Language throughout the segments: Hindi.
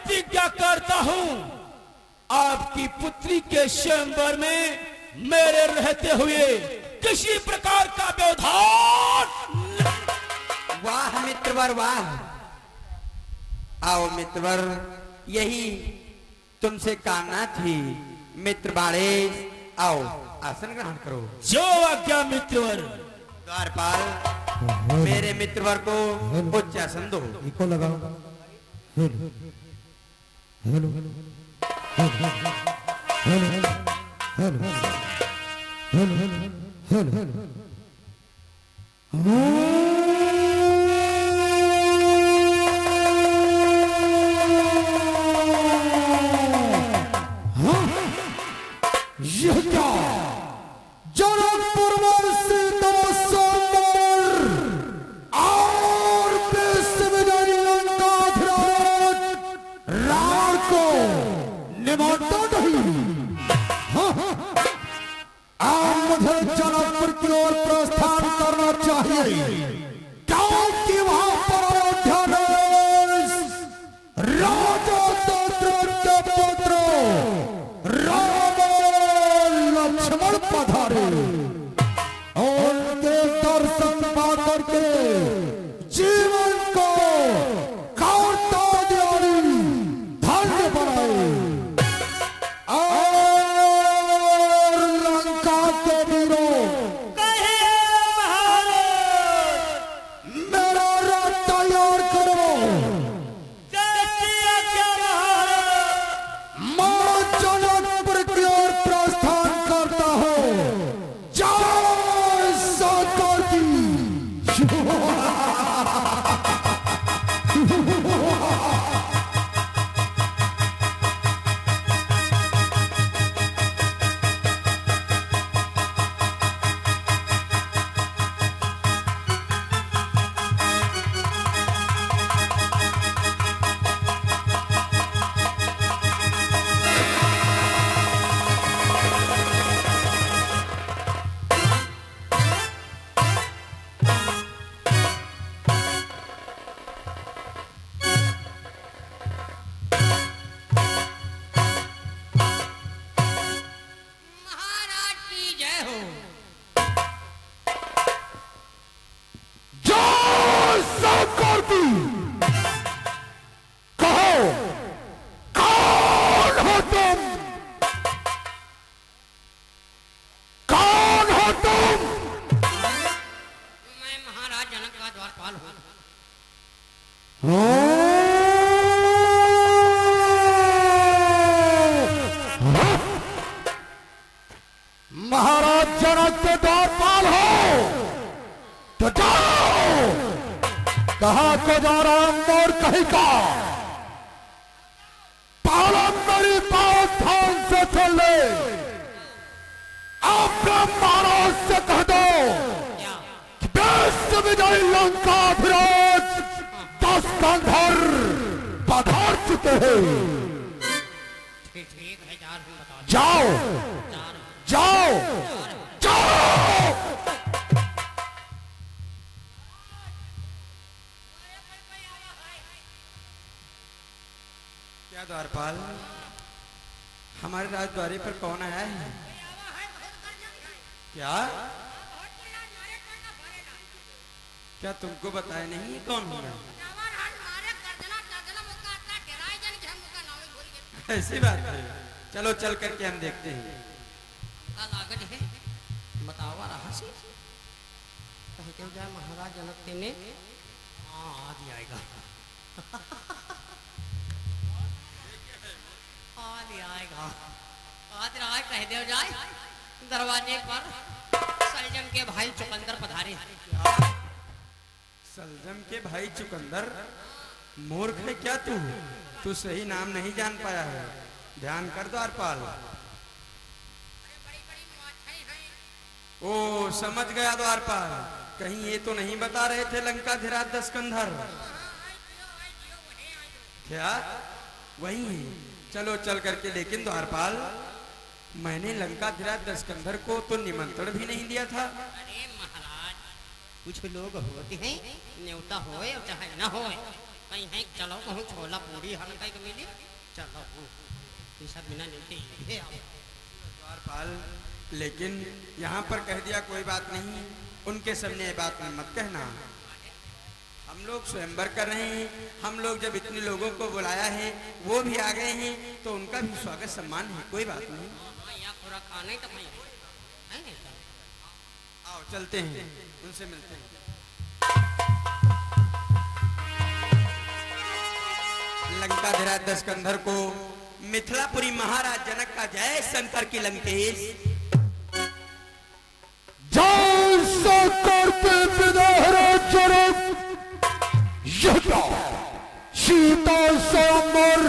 प्रतिज्ञा करता हूँ आपकी पुत्री के स्वयंवर में मेरे रहते हुए किसी प्रकार का व्यवधान। वाह मित्रवर वाह। आओ मित्रवर, यही तुमसे कामना थी। मित्र बाड़े, आओ आसन ग्रहण करो। जो आज्ञा मित्रवर। द्वारपाल, मेरे मित्रवर को उच्च आसन दो। इको लगाओ। Hello hello hello hello hello hello hello hello. यह क्या जनकपुर वर्षी तमस्सुर और विश्वविजयी लंकाधिराज रावण को निमंत्रण नहीं। अब मुझे जनकपुर की ओर प्रस्थान करना चाहिए, क्योंकि वहां पर अयोध्या राजा दशरथ के पुत्र लक्ष्मण पधारे। उनके दर्शन पाकर के जीवन को कार्तव्य धन्य बनाए और लंका के वीरों मेरा रथ तैयार करो। मैं जनकपुर की ओर प्रस्थान करता हूँ। जय सौदागर महाराज जनक के द्वारपाल हो तो जाओ। कहा को जा रहा मोर कहीं का पालन मेरी बात ध्यान से सुन ले। अपने महाराज से कह दो कि विश्वविजयी लंकाधिराज दशकंधर पधार चुके हैं। जाओ जाओ जाओ। क्या द्वारपाल, हमारे राजद्वारी पर कौन आया है? क्या क्या तुमको बताया नहीं कौन होगा? ऐसी बात है, चलो चल करके हम देखते हैं। बतावा रहा सी कह के जाए महाराज जनक ने आज ही आएगा। आज ही आएगा, आज राय कह दे जाए दरवाजे पर सलजम के भाई चुकंदर पधारे। सलजम के भाई चुकंदर? मूर्ख है क्या तू? तू सही नाम नहीं जान पाया है, ध्यान कर द्वारपाल। ओ समझ गया द्वारपाल, कहीं ये तो नहीं बता रहे थे लंकाधिराज दशकंधर? क्या वही है? चलो चल करके। लेकिन द्वारपाल, मैंने लंकाधिराज दशकंधर को तो निमंत्रण भी नहीं दिया था। अरे महाराज, कुछ लोग होते हैं न्योता होए और चाहे न होए, कहीं है चलो कहूँ छोला पूरी हम कहीं को मिली चलो ये सब बिना नहीं है द्वारपाल, लेकिन यहाँ पर कह दिया कोई बात नहीं, उनके सामने ये बात मत कहना। हम लोग स्वयंवर कर रहे हैं, हम लोग जब इतने लोगों को बुलाया है, वो भी आ गए हैं, तो उनका भी स्वागत सम्मान है, कोई बात नहीं। यहाँ पूरा खाना ही तो भाई है नहीं आओ चलते हैं, उनसे मिलते हैं। लंकाधिराज दशकंधर को मिथिलापुरी महाराज जनक का जय शंकर की लंकेश। जय शंकर के विदेहरे जनक यज्ञ सीता स्वयंवर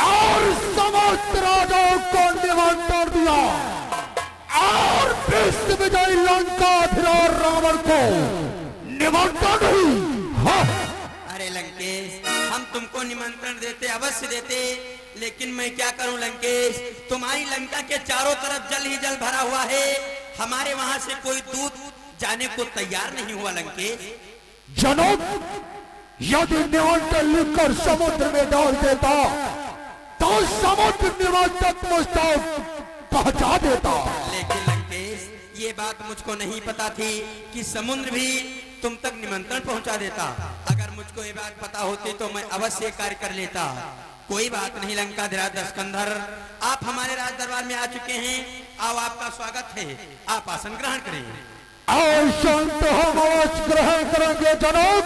और समस्त राजाओं को निमंत्रण दिया और विश्व विजयी लंकाधिराज रावण को निमंत्रण नहीं। हाँ। अरे लंकेश, हम तुमको निमंत्रण देते, अवश्य देते, लेकिन मैं क्या करूं लंकेश, तुम्हारी लंका के चारों तरफ जल ही जल भरा हुआ है, हमारे वहां से कोई दूत जाने को तैयार नहीं हुआ लंकेश। जनक, यदि निमंत्रण लिखकर समुद्र में डाल देता तो समुद्र निमंत्रण मुझतक पहुंचा देता। लेकिन लंकेश, ये बात मुझको नहीं पता थी कि समुद्र भी तुम तक निमंत्रण पहुंचा देता। अगर मुझको ये बात पता होती तो मैं अवश्य कार्य कर लेता। कोई बात नहीं लंकाधिराज दशकंधर, आप हमारे राज दरबार में आ चुके हैं, आओ आपका स्वागत है, आप आसन ग्रहण करें। और शांत हम अवश्य ग्रहण करेंगे जनक।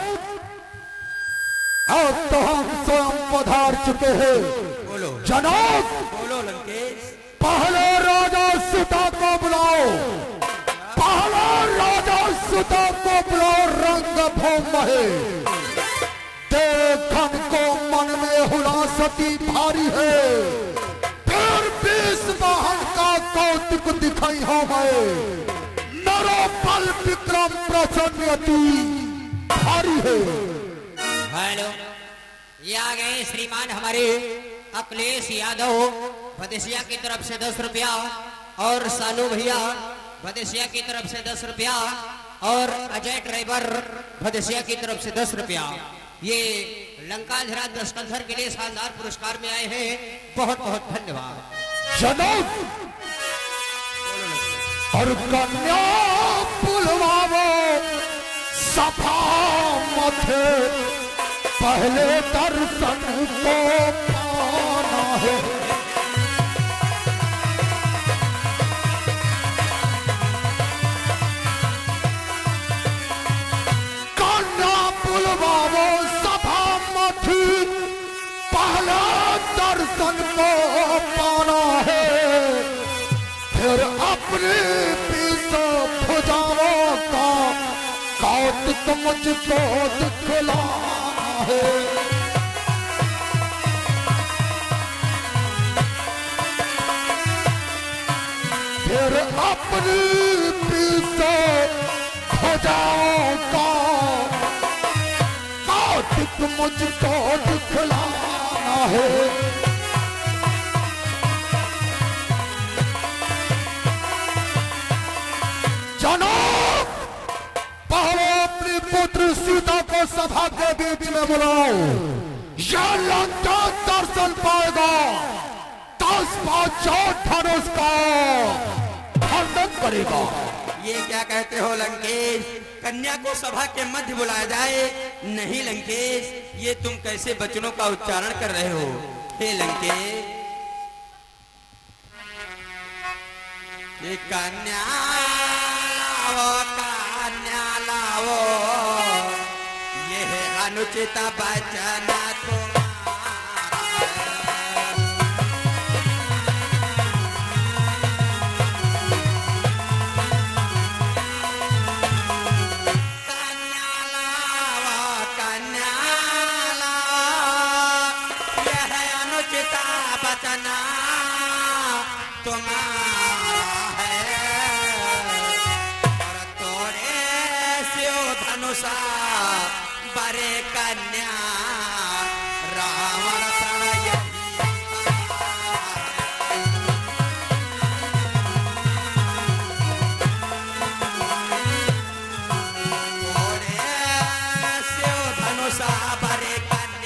अब तो हम स्वयं पधार चुके हैं। बोलो जनक, बोलो लंकेश। पहले राजा सीता को बुलाओ, पहले राजा सीता को बुलाओ रंग भूमि में। देखन को मन में हुलासती भारी है, फिर 20 वाहन का कौतुक दिखाई हमें। नरो बल विक्रम प्रचंडति भारी है। हेलो, ये आ गए श्रीमान हमारे अखिलेश यादव भदेसिया की तरफ से 10 रुपया, और सानू भैया भदेसिया की तरफ से 10 रुपया, और अजय ड्राइवर भदेसिया की तरफ से 10 रुपया। ये लंकाधिराज दशकंधर के लिए शानदार पुरस्कार में आए हैं, बहुत बहुत धन्यवाद। जनक और कन्या बुलवाओ सभा मथे, पहले दर्शन को पाना है। कन्या बुलवाओ सभा मथी, पहले दर्शन को पाना है, फिर अपने पीछे भुजाओं का कौतुक मुझको दिखलाना है। फिर अपने पीछे भुजाओं का कौतुक मुझको दिखलाना है। जनक, पहले अपनी पुत्र सीता को सभा के बीच में बुलाओ, यह लंका दर्शन पाएगा, 10 पांचों धनुष का खंडन करेगा। ये क्या कहते हो लंकेश, कन्या को सभा के मध्य बुलाया जाए? नहीं लंकेश, ये तुम कैसे वचनों का उच्चारण कर रहे हो? हे लंकेश, ये कन्या लाओ, ये है अनुचित वचन तुम्हारा। कन्या लाओ, ये है अनुचित वचन तुम्हारा है, और तोरे स्यो धनुषा बरे कन्या रावण प्रणय। तोरे स्यो धनुषा बरे कन्या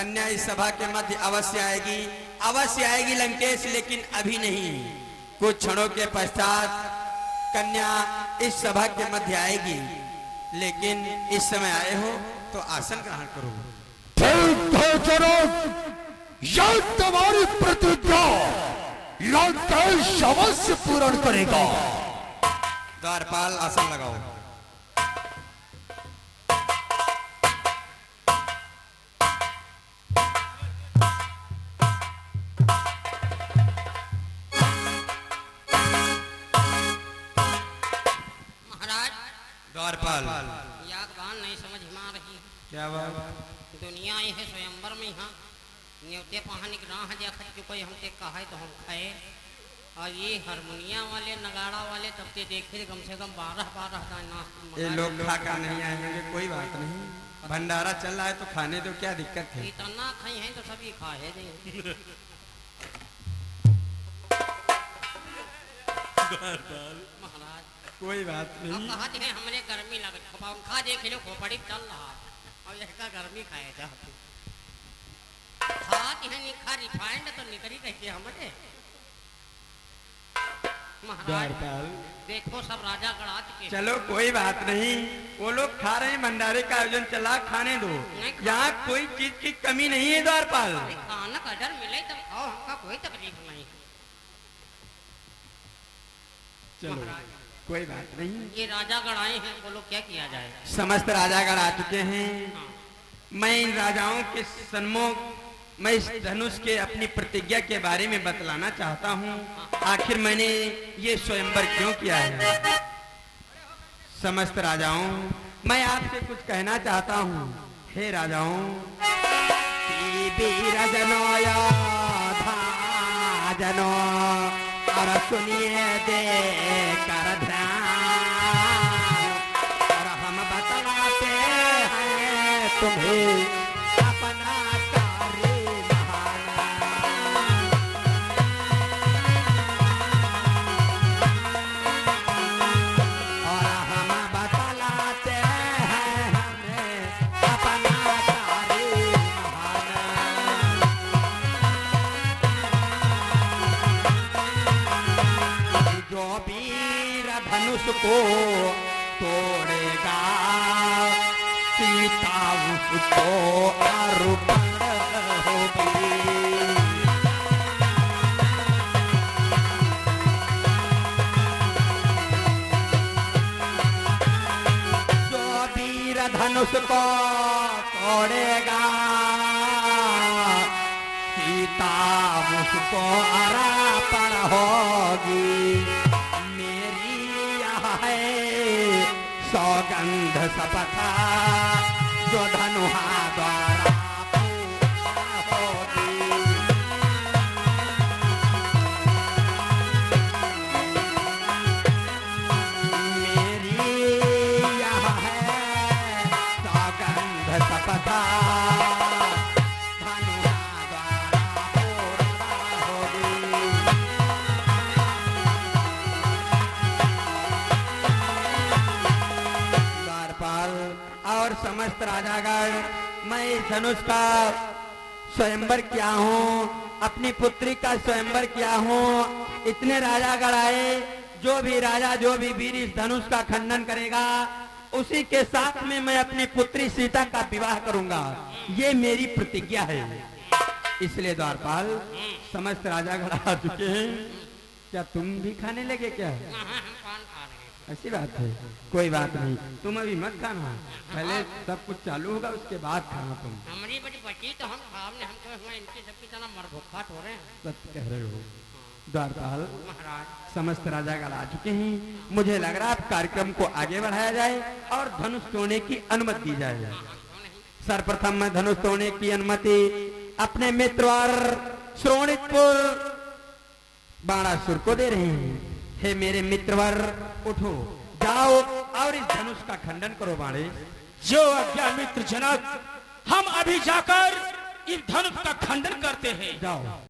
कन्या इस सभा के मध्य अवश्य आएगी लंकेश, लेकिन अभी नहीं, कुछ क्षणों के पश्चात कन्या इस सभा के मध्य आएगी। लेकिन इस समय आए हो तो आसन ग्रहण करो। ठीक है जनक, यह तुम्हारी प्रतिज्ञा लंकेश अवश्य पूर्ण करेगा। द्वारपाल आसन लगाओ। महाराज द्वारपाल याद बात नहीं समझ में आ रही है। क्या बात? दुनिया ये है स्वयंवर में यहाँ न्योते पहानी ग्राह देखत जो कोई हमसे कहा है तो हम खाए, और ये हारमोनिया वाले नगाड़ा वाले तब के देखे कम से कम 12 दाना। ये लोग खाकर नहीं आएंगे, कोई बात नहीं, भंडारा चल रहा है तो खाने दो, क्या दिक्कत है? इतना खाई है तो सभी खाए नहीं। महाराज कोई बात अब नहीं। कहा है हमने गर्मी लग पंखा देख लो खोपड़ी चल रहा और इसका गर्मी खाए जाते खाती है निखा रिफाइंड तो निकली कहते हमारे। महाराज देखो सब राजा गणा के चलो कोई बात नहीं, वो लोग खा रहे हैं, भंडारे का आयोजन चला, खाने दो, यहाँ कोई चीज की कमी नहीं है। द्वारपाल खाना का डर मिले तब खाओ, हमका कोई तकलीफ नहीं। चलो कोई बात नहीं। ये राजा गणाए हैं, बोलो क्या किया जाए। समस्त राजागण आ चुके हैं। मैं इन राजाओं के सन्मुख मैं इस धनुष के अपनी प्रतिज्ञा के बारे में बतलाना चाहता हूँ। आखिर मैंने ये स्वयंवर क्यों किया है। समस्त राजाओं, मैं आपसे कुछ कहना चाहता हूँ। हे राजाओं, जनो और सुनिए दे कर ध्यान, और हम बतलाते हैं तुम्हें अपना कार्य महान। और हम बतलाते हैं हमें अपना कार्य महान। जो वीर धनुष को तोड़ेगा, सीता उसको अर्पण होगी। जो वीर धनुष को तोड़ेगा, सीता उसको अर्पण होगी। मेरी यह है सौगंध शपथ, जो धनुहा द्वारा पूर्ण होगी। मेरी यह है सौगंध शपथ, धनुहा द्वारा पूर्ण होगी। द्वारपाल और समस्त राजागण, मैं इस धनुष का स्वयंवर किया हूँ, अपनी पुत्री का स्वयंवर किया हूँ। इतने राजागण आए, जो भी राजा जो भी वीर इस धनुष का खंडन करेगा, उसी के साथ में मैं अपनी पुत्री सीता का विवाह करूंगा। ये मेरी प्रतिज्ञा है। इसलिए द्वारपाल, समस्त राजागण आ चुके हैं, क्या तुम भी खाने लगे क्या? हम पान खा रहे हैं। ऐसी बात है, कोई बात नहीं, तुम अभी मत खाना, पहले सब कुछ चालू होगा उसके बाद खाना तुम। हमारी बड़ी बची तो हम सामने हम तो हम इनकी सबकी तरह मरभुखाट हो रहे हैं। सत्य कह रहे हो द्वारपाल। महाराज समस्त राजागण आ चुके हैं, मुझे लग रहा है कार्यक्रम को आगे बढ़ाया जाए और धनुष तोड़ने की अनुमति दी जाए। सर्वप्रथम मैं धनुष तोड़ने की अनुमति अपने मित्र और श्रोणितपुर बाणासुर को दे रहे हैं। हे मेरे मित्रवर, उठो, जाओ और इस धनुष का खंडन करो। बाणे जो आज्ञा मित्र जनक, हम अभी जाकर इस धनुष का खंडन करते हैं। जाओ।